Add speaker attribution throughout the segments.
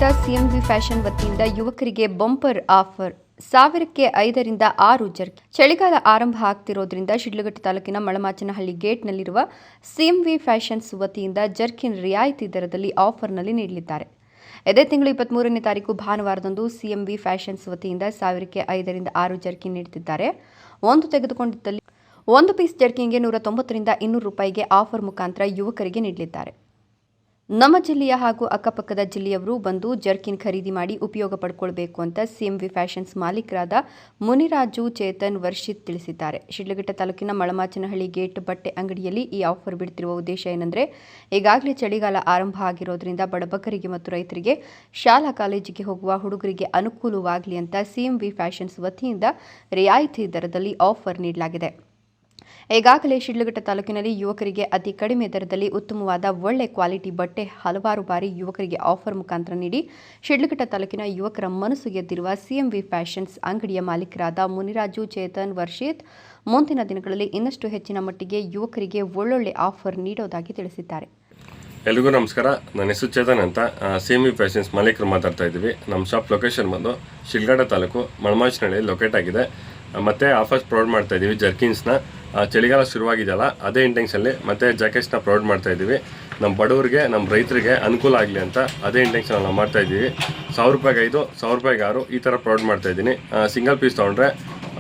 Speaker 1: Sidlaghatta ಸಿಎಂವಿ fashion ವತಿಯಿಂದ ಯುವಕರಿಗೆ bumper offer 1000ಕ್ಕೆ 5ರಿಂದ 6 jerkin. ಚಳಿಗಾಲ ಆರಂಭ ಆಗ್ತಿರೋದ್ರಿಂದ ಶಿಡ್ಲಘಟ್ಟ ತಾಲೂಕಿನ ಮಳಮಾಚನಹಳ್ಳಿ ಗೇಟ್ನಲ್ಲಿರುವ ಸಿಎಂವಿ ಫ್ಯಾಷನ್ಸ್ ವತಿಯಿಂದ ಜರ್ಕಿನ್ ರಿಯಾಯಿತಿ ದರದಲ್ಲಿ ಆಫರ್ನಲ್ಲಿ ನೀಡಲಿದ್ದಾರೆ. ಇದೇ ತಿಂಗಳು 23ನೇ ತಾರೀಕು ಭಾನುವಾರದಂದು ಸಿಎಂವಿ ಫ್ಯಾಷನ್ಸ್ ವತಿಯಿಂದ 1000ಕ್ಕೆ 5ರಿಂದ 6 ಜರ್ಕಿನ್ ನೀಡುತ್ತಿದ್ದಾರೆ. ಒಂದು ತೆಗೆದುಕೊಂಡಿದ್ದಲ್ಲಿ ಒಂದು ಪೀಸ್ ಜರ್ಕಿನ್ಗೆ 190ರಿಂದ 200 ರೂಪಾಯಿಗೆ ಆಫರ್ ಮುಖಾಂತರ ಯುವಕರಿಗೆ ನೀಡಲಿದ್ದಾರೆ. ನಮ್ಮ ಜಿಲ್ಲೆಯ ಹಾಗೂ ಅಕ್ಕಪಕ್ಕದ ಜಿಲ್ಲೆಯವರು ಬಂದು ಜರ್ಕಿನ್ ಖರೀದಿ ಮಾಡಿ ಉಪಯೋಗ ಪಡ್ಕೊಳ್ಬೇಕು ಅಂತ ಸಿಎಂವಿ ಫ್ಯಾಷನ್ಸ್ ಮಾಲೀಕರಾದ ಮುನಿರಾಜು, ಚೇತನ್, ವರ್ಷಿತ್ ತಿಳಿಸಿದ್ದಾರೆ. ಶಿಡ್ಲಘಟ್ಟ ತಾಲೂಕಿನ ಮಳಮಾಚನಹಳ್ಳಿ ಗೇಟ್ ಬಟ್ಟೆ ಅಂಗಡಿಯಲ್ಲಿ ಈ ಆಫರ್ ಬಿಡುತ್ತಿರುವ ಉದ್ದೇಶ ಏನೆಂದರೆ, ಈಗಾಗಲೇ ಚಳಿಗಾಲ ಆರಂಭ ಆಗಿರೋದ್ರಿಂದ ಬಡಬಗರಿಗೆ ಮತ್ತು ರೈತರಿಗೆ, ಶಾಲಾ ಕಾಲೇಜಿಗೆ ಹೋಗುವ ಹುಡುಗರಿಗೆ ಅನುಕೂಲವಾಗಲಿ ಅಂತ ಸಿಎಂವಿ ಫ್ಯಾಷನ್ಸ್ ವತಿಯಿಂದ ರಿಯಾಯಿತಿ ದರದಲ್ಲಿ ಆಫರ್ ನೀಡಲಾಗಿದೆ. ಈಗಾಗಲೇ ಶಿಡ್ಲಘಟ್ಟ ತಾಲೂಕಿನಲ್ಲಿ ಯುವಕರಿಗೆ ಅತಿ ಕಡಿಮೆ ದರದಲ್ಲಿ ಉತ್ತಮವಾದ ಒಳ್ಳೆ ಕ್ವಾಲಿಟಿ ಬಟ್ಟೆ ಹಲವಾರು ಬಾರಿ ಯುವಕರಿಗೆ ಆಫರ್ ಮುಖಾಂತರ ನೀಡಿ ಶಿಡ್ಲಘಟ್ಟ ತಾಲೂಕಿನ ಯುವಕರ ಮನಸ್ಸು ಗೆದ್ದಿರುವ ಸಿಎಂವಿ ಫ್ಯಾಷನ್ಸ್ ಅಂಗಡಿಯ ಮಾಲೀಕರಾದ ಮುನಿರಾಜು, ಚೇತನ್, ವರ್ಷಿತ್ ಮುಂದಿನ ದಿನಗಳಲ್ಲಿ ಇನ್ನಷ್ಟು ಹೆಚ್ಚಿನ ಮಟ್ಟಿಗೆ ಯುವಕರಿಗೆ ಒಳ್ಳೊಳ್ಳೆ ಆಫರ್ ನೀಡೋದಾಗಿ ತಿಳಿಸಿದ್ದಾರೆ.
Speaker 2: ಎಲ್ರಿಗೂ ನಮಸ್ಕಾರ. ನನ್ನ ಹೆಸರು ಚೇತನ್ ಅಂತ, ಸಿಎಂವಿ ಫ್ಯಾಷನ್ಸ್ ಮಾಲೀಕರು ಮಾತಾಡ್ತಾ ಇದ್ದೀವಿ. ನಮ್ಮ ಶಾಪ್ ಲೊಕೇಶನ್ ಬಂದು ಶಿಡ್ಲಘಟ್ಟ ತಾಲೂಕು ಮಳಮಾಚನಹಳ್ಳಿ ಲೊಕೇಟ್ ಆಗಿದೆ. ಮತ್ತು ಆಫರ್ಸ್ ಪ್ರೊವೈಡ್ ಮಾಡ್ತಾ ಇದ್ದೀವಿ. ಜರ್ಕಿನ್ಸ್ನ ಚಳಿಗಾಲ ಶುರುವಾಗಿದೆಯಲ್ಲ, ಅದೇ ಇಂಟೆನ್ಷನಲ್ಲಿ ಮತ್ತು ಜಾಕೆಟ್ಸ್ನ ಪ್ರೊವೈಡ್ ಮಾಡ್ತಾ ಇದ್ದೀವಿ. ನಮ್ಮ ಬಡವರಿಗೆ, ನಮ್ಮ ರೈತರಿಗೆ ಅನುಕೂಲ ಆಗಲಿ ಅಂತ ಅದೇ ಇಂಟೆನ್ಷನ್ ನಾವು ಮಾಡ್ತಾ ಇದ್ದೀವಿ. 1000 ರೂಪಾಯಿಗೆ 5, 1000 ರೂಪಾಯಿಗೆ 6 ಈ ಥರ ಪ್ರೊವೈಡ್ ಮಾಡ್ತಾ ಇದ್ದೀನಿ. ಸಿಂಗಲ್ ಪೀಸ್ ತೊಗೊಂಡ್ರೆ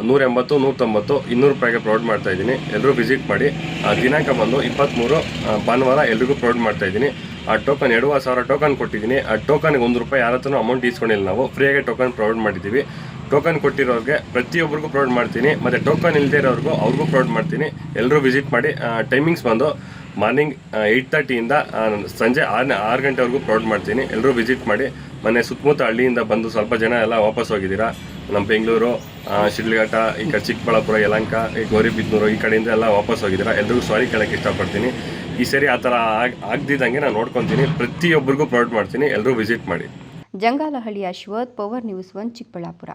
Speaker 2: 180, 190, 200 ರೂಪಾಯಿಗೆ ಪ್ರೊವೈಡ್ ಮಾಡ್ತಾ ಇದ್ದೀನಿ. ಎಲ್ಲರೂ ವಿಸಿಟ್ ಮಾಡಿ. ದಿನಾಂಕ ಬಂದು 23 ಭಾನುವಾರ ಎಲ್ರಿಗೂ ಪ್ರೊವೈಡ್ ಮಾಡ್ತಾ ಇದ್ದೀನಿ. ಆ ಟೋಕನ್ 2,000 ಟೋಕನ್ ಕೊಟ್ಟಿದ್ದೀನಿ. ಆ ಟೋಕನ್ಗೆ 1 ರೂಪಾಯಿ ಯಾರ ಹತ್ರನೂ ಅಮೌಂಟ್ ಇಸ್ಕೊಂಡಿಲ್ಲ. ನಾವು ಫ್ರೀಯಾಗಿ ಟೋಕನ್ ಪ್ರೊವೈಡ್ ಮಾಡಿದ್ದೀವಿ. ಟೋಕನ್ ಕೊಟ್ಟಿರೋರಿಗೆ ಪ್ರತಿಯೊಬ್ಬರಿಗೂ ಪ್ರೊವೈಡ್ ಮಾಡ್ತೀನಿ, ಮತ್ತು ಟೋಕನ್ ಇಲ್ಲದೆ ಇರೋರಿಗೂ ಅವ್ರಿಗೂ ಪ್ರೊವೈಡ್ ಮಾಡ್ತೀನಿ. ಎಲ್ಲರೂ ವಿಸಿಟ್ ಮಾಡಿ. ಟೈಮಿಂಗ್ಸ್ ಬಂದು ಮಾರ್ನಿಂಗ್ 8:30ಇಂದ ಸಂಜೆ 6 ಗಂಟೆವರೆಗೂ ಪ್ರೊವೈಡ್ ಮಾಡ್ತೀನಿ. ಎಲ್ಲರೂ ವಿಸಿಟ್ ಮಾಡಿ. ಮೊನ್ನೆ ಸುತ್ತಮುತ್ತ ಹಳ್ಳಿಯಿಂದ ಬಂದು ಸ್ವಲ್ಪ ಜನ ಎಲ್ಲ ವಾಪಸ್ ಹೋಗಿದ್ದೀರಾ. ನಮ್ಮ ಬೆಂಗಳೂರು, ಶಿಡ್ಲಘಟ್ಟ, ಈ ಕಡೆ ಚಿಕ್ಕಬಳ್ಳಾಪುರ, ಯಲಹಂಕ, ಈ ಗೌರಿಬಿದನೂರು ಈ ಕಡೆಯಿಂದ ಎಲ್ಲ ವಾಪಸ್ ಹೋಗಿದ್ದೀರಾ. ಎಲ್ರಿಗೂ ಸಾರಿ ಕೇಳೋಕ್ಕೆ ಇಷ್ಟಪಡ್ತೀನಿ. ಈ ಸರಿ ಆ ಥರ ಆಗದಿದ್ದಂಗೆ ನಾನು ನೋಡ್ಕೊತೀನಿ. ಪ್ರತಿಯೊಬ್ಬರಿಗೂ ಪ್ರೊವೈಡ್ ಮಾಡ್ತೀನಿ. ಎಲ್ಲರೂ ವಿಸಿಟ್ ಮಾಡಿ.
Speaker 1: Jangalahalli Ashwath, power news 1, Chikkaballapur.